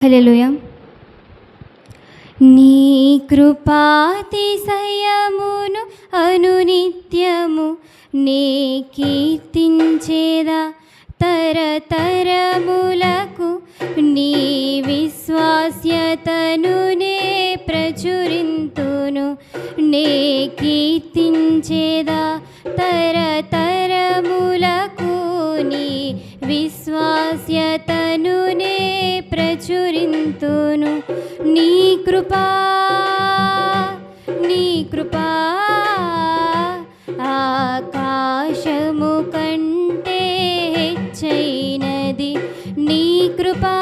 హల్లెలూయా. నీ కృపాతిశయమును అనునిత్యము నే కీర్తించేదా తరతరములకు. నీ విశ్వాస్యతను నే ప్రచురింతును, నే కీర్తించేదా తరతరములకు. నీ విశ్వాస్యతను నే ప్రచురింతును. నీ కృపా ఆకాశము కంటే హెచ్చైనది. నీ కృపా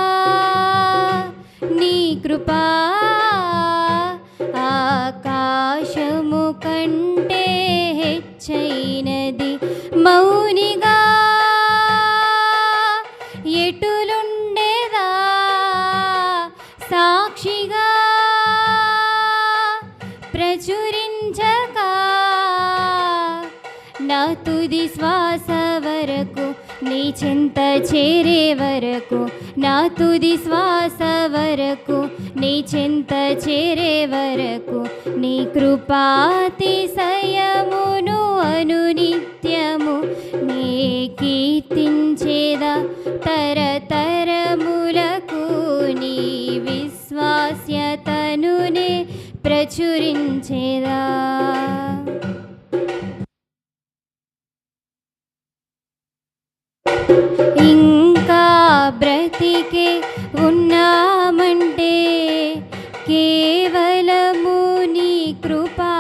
ఆకాశము కంటే హెచ్చైనది. మౌనిగా ఎటులుండేదా, సాక్షిగా ప్రచురించక నా తుది శ్వాస వరకు, నీ చెంత చేరే వరకు, నా తుది శ్వాస వరకు, నీ చెంత చేరే వరకు. నీ కృపాతిశయమును అనునిత్యము నే కీర్తించేదా తరతరములకు. నీ విశ్వాస్యతను నే ప్రచురించేదా. ఇంకా బ్రతికే ఉన్నామంటే కేవలము నీ కృపా.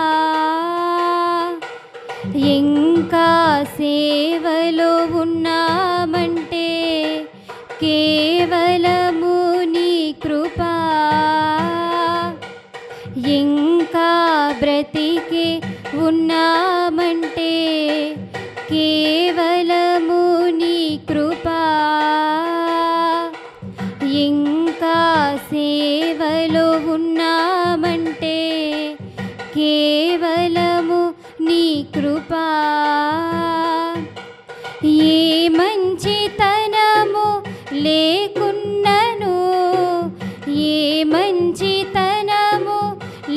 ఇంకా సేవలో ఉన్నామంటే కేవలము నీ కృపా. ఇంకా బ్రతికే ఉన్నామంటే కేవలము నీ కృపా. ఇంకా సేవలో ఉన్నామంటే కేవలము నీ కృపా. ఏ మంచితనము లేకున్నను, ఏ మంచితనము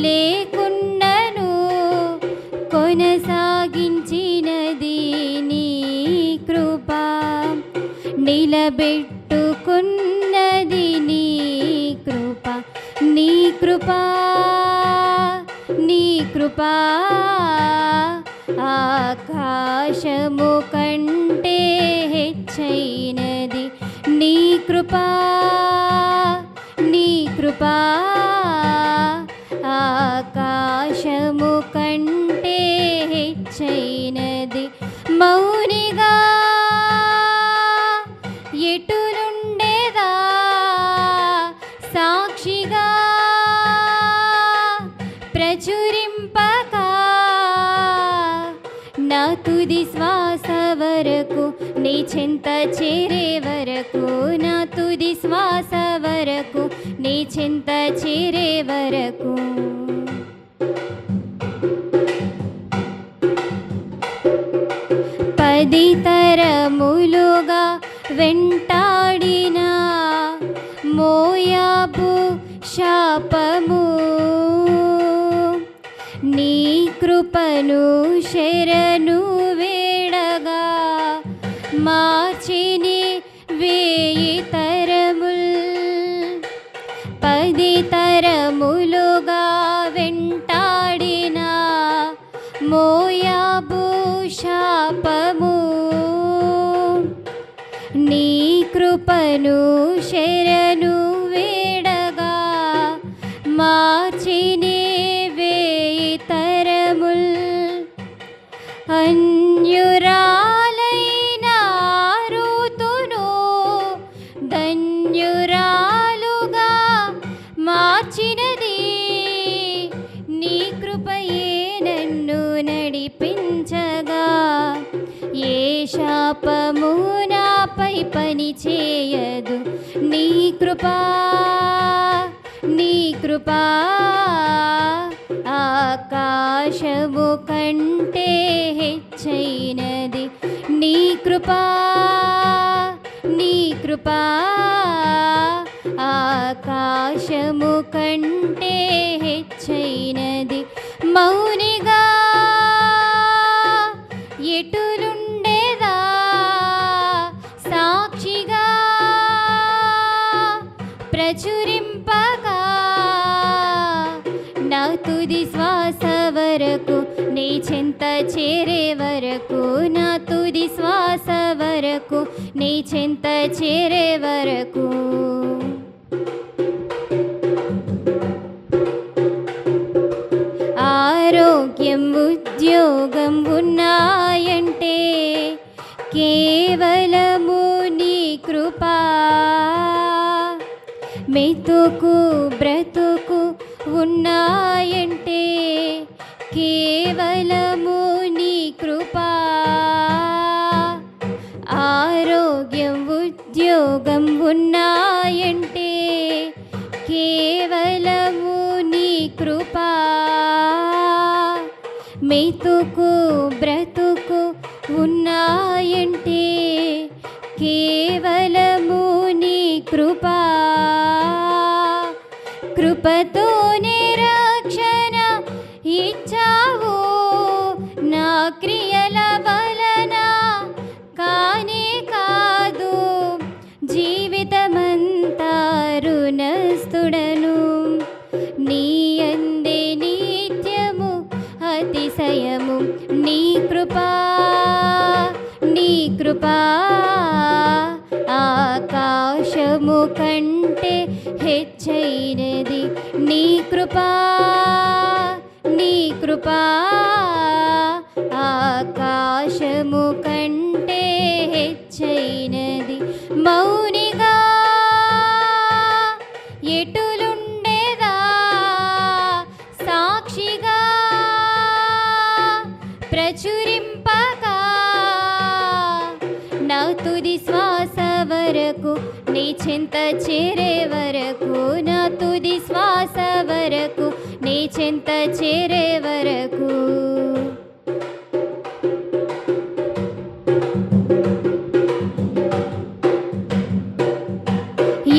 లేకున్నను, కొనసాగించినది నీ కృపా. నిలబెట్టుకున్నది నీ కృపా. నీ కృపా ఆకాశము కంటే హెచ్చైనది. నీ కృపా ఆకాశము కంటే హెచ్చైనది. మౌనిగా ఎటులుండేదా, సాక్షిగా ప్రచురింపక నా తుది శ్వాస వరకు, నీ చెంత చేరే వరకు, నా తుది శ్వాస వరకు, నీ చెంత చేరే వరకు. పది తరములుగా వెంటాడిన మోయాబు శాపము, నీ కృపను శరణు వేడగా మార్చిని వేయి తరముల్. పది తరములుగా వెంటాడిన మోయాబు శాపము, నీ కృపను శరణు వేడగా మార్చిని వేయి తరముల్. అన్యురాలైన రూతును ధన్యురాలుగా మార్చినది నీ కృపయే నన్ను నడిపించగా. ఏ శాపము నాపై పని చేయదు. నీ కృపా ఆకాశము కంటే హెచ్చైనది. నీ కృపా ఆకాశము కంటే హెచ్చైనది. మౌనిగా ఎటులుండేదా, సాక్షిగా ప్రచురింపగా, నా తుది శ్వాస వరకు నీ చెంత చేరే వరకు, నా తుది శ్వాస వరకు నీ చెంత చేరే వరకు. ఆరోగ్యం ఉద్యోగం ఉన్నాయంటే కేవలము నీ కృపా. మెతుకు బ్రతుకు ఉన్నాయంటే కేవలము నీ కృపా. ఆరోగ్యం ఉద్యోగం ఉన్నాయంటే కేవలము నీ కృపా. మెతుకు బ్రతుకు ఉన్నాయంటే కేవలము నీ కృపా. కృపతోనే రక్షణ ఇచ్చావు, నా క్రియల వలన కానే కాదు. జీవితమంతా రుణస్థుడను, నీ అందే నిత్యము అతిశయము. నీ కృపా, నీ కృపా ఆకాశము కంటే హెచ్చైనది. నీ కృపా, నీ కృపా ఆకాశము కంటే హెచ్చైనది. మౌనిగా ఎటులుండేదా, సాక్షిగా ప్రచురింపగా, నా తుది శ్వాస వరకు నీ చెంత చేరే వరకు, నా తుది శ్వాస వరకు నీ చెంత చేరే వరకు.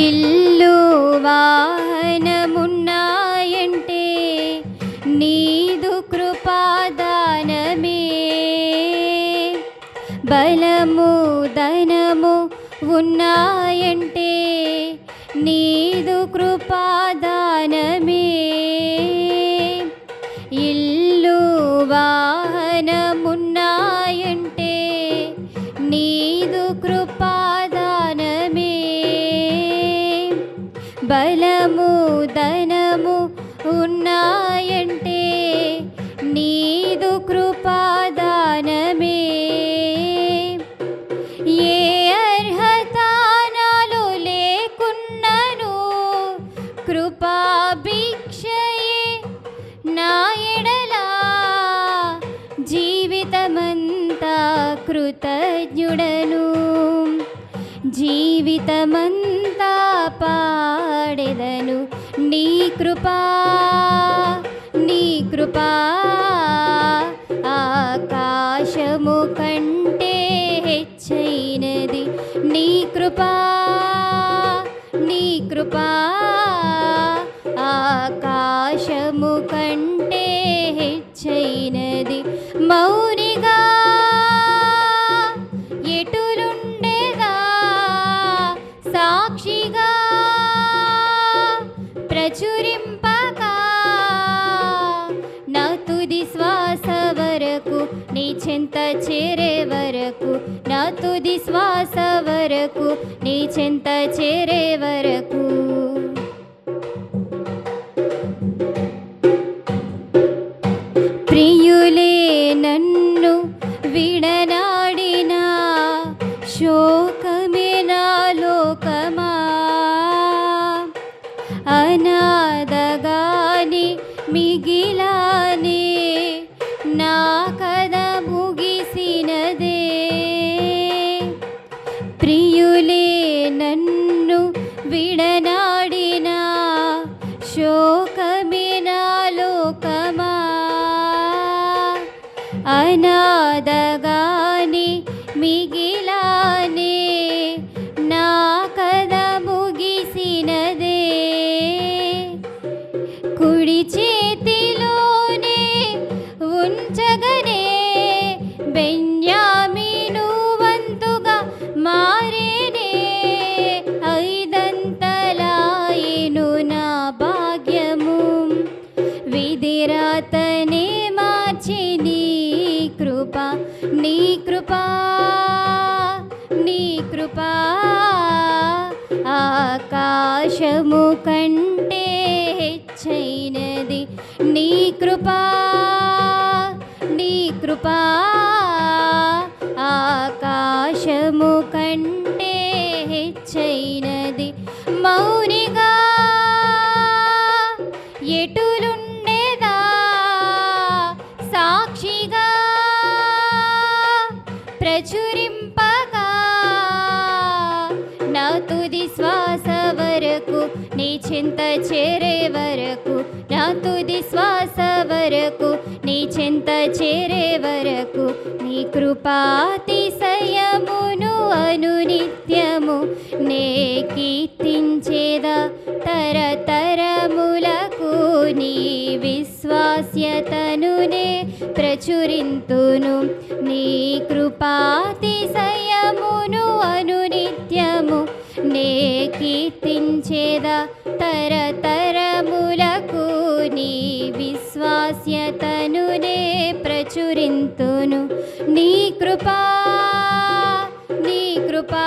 ఇల్లు వాహనమున్నాయంటే నీదు కృపాదానమే. బలము ధనము ఉన్నాయంటే నీదు కృపాదానమే. ఇల్లు వాహనమున్నాయంటే నీదు కృపాదానమే. బలము ధనము ఉన్నాయంటే నీదు కృపాదానమే. ఏ అర్హత నాలో లేకున్నను కృపాభిక్షయే నా ఎడలా. జీవితమంతా కృతజ్ఞుడను, జీవితమంతా పాడెదను. నీ కృపా, నీ కృపా ఆకాశము కంటే హెచ్చైనది. నీ కృపా, నీ కృపా ఆకాశము కంటే హెచ్చైనది. మౌనిగా ఎటులుండేదా, సాక్షిగా ప్రచురింపగా, నా తుది శ్వాస వరకు నీ చెంత చేరే వరకు, నా తుది శ్వాస వరకు నీ చెంత చేరే వరకు. ప్రియులే నన్ను విడనాడినా శోకమే నా లోకమా. అనాథగాని మిగిలానే నా కథ ముగిసినదే. ప్రియులే నన్ను విడనాడినా శోకమే నా లోకమా. అనాథగాని మిగిలానే నా కథ ముగిసినదే. ఆకాశము కంటే హెచ్చైనది నీ కృపా, నీ కృపా. ఆకాశము కంటే హెచ్చైనది మౌనిగా ఎటులుండేదా సాక్షిగా ప్రచురింపగా నా తుది శ్వాస వరకు నీ చింత చేరే వరకు, నా తుది శ్వాస వరకు నీ చింత చేరే వరకు నీ కృపాతిశయమును అనునిత్యము నే కీర్తించేదా. తరతరములకు నీ విశ్వాస్యతను నే ప్రచురింతును. నీ కృపాతిశయమును అనునిత్యము నే కీర్తించేదా. తరతరములకు నీ విశ్వాస్యతను నే ప్రచురింతును. నీ కృపా, నీ కృపా.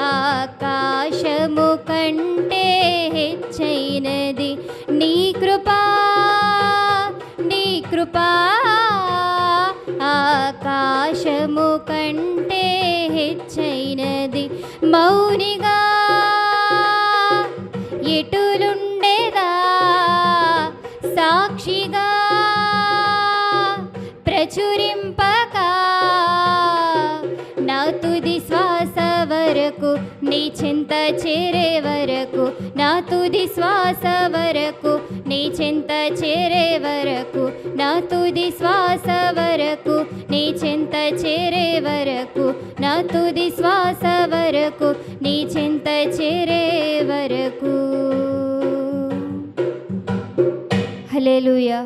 ఆకాశము కంటే హెచ్చైనది నీ కృపా, నీ కృపా. ఆకాశము కంటే హెచ్చైనది మౌనిగా ఎటులుండేదా సాక్షిగా ప్రచురింపగా నా తుది శ్వాస వరకు నీ చింత చేరే వరకు, నా తుది శ్వాస వరకు నీ చింత చేరే వరకు, నా తుది శ్వాస వరకు నీ చింత చేరే వరకు, నా తుది శ్వాస వరకు నీ చింత చేరే వరకు. హల్లెలూయా.